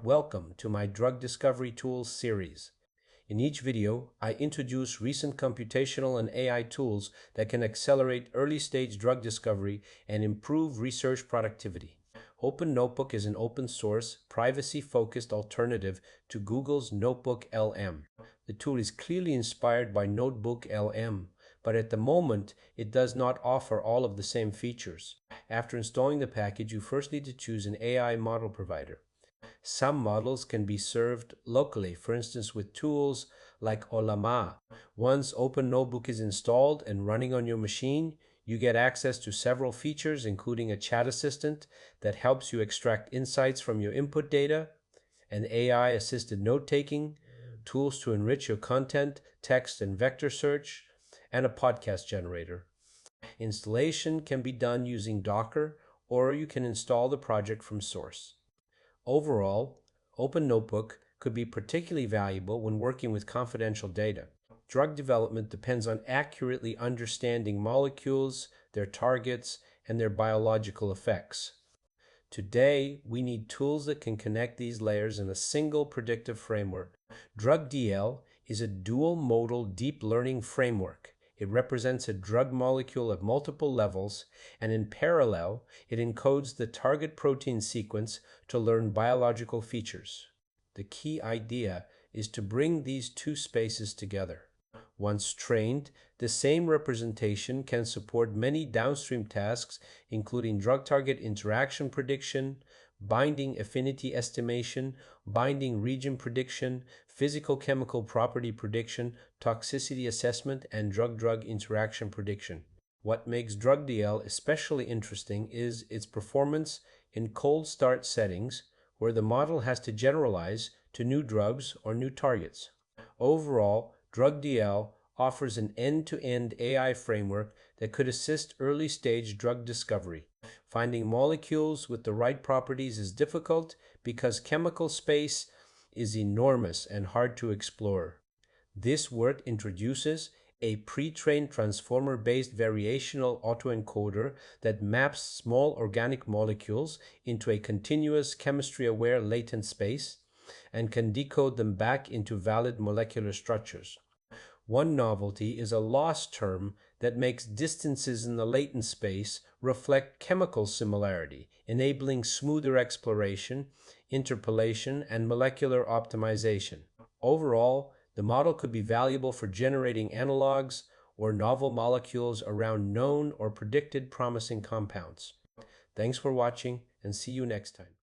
Welcome to my Drug Discovery Tools series. In each video, I introduce recent computational and AI tools that can accelerate early-stage drug discovery and improve research productivity. OpenNotebook is an open-source, privacy-focused alternative to Google's Notebook LM. The tool is clearly inspired by Notebook LM, but at the moment, it does not offer all of the same features. After installing the package, you first need to choose an AI model provider. Some models can be served locally, for instance with tools like Olama. Once OpenNotebook is installed and running on your machine, you get access to several features, including a chat assistant that helps you extract insights from your input data, an AI-assisted note-taking, tools to enrich your content, text and vector search, and a podcast generator. Installation can be done using Docker, or you can install the project from source. Overall, OpenNotebook could be particularly valuable when working with confidential data. Drug development depends on accurately understanding molecules, their targets, and their biological effects. Today, we need tools that can connect these layers in a single predictive framework. DrugDL is a dual-modal deep learning framework. It represents a drug molecule at multiple levels, and in parallel, it encodes the target protein sequence to learn biological features. The key idea is to bring these two spaces together. Once trained, the same representation can support many downstream tasks, including drug target interaction prediction, binding affinity estimation, binding region prediction, physical-chemical property prediction, toxicity assessment, and drug-drug interaction prediction. What makes DrugDL especially interesting is its performance in cold start settings, where the model has to generalize to new drugs or new targets. Overall, DrugDL offers an end-to-end AI framework that could assist early-stage drug discovery. Finding molecules with the right properties is difficult because chemical space is enormous and hard to explore. This work introduces a pre-trained transformer-based variational autoencoder that maps small organic molecules into a continuous chemistry-aware latent space and can decode them back into valid molecular structures. One novelty is a loss term that makes distances in the latent space reflect chemical similarity, enabling smoother exploration, interpolation, and molecular optimization. Overall, the model could be valuable for generating analogs or novel molecules around known or predicted promising compounds. Thanks for watching, and see you next time.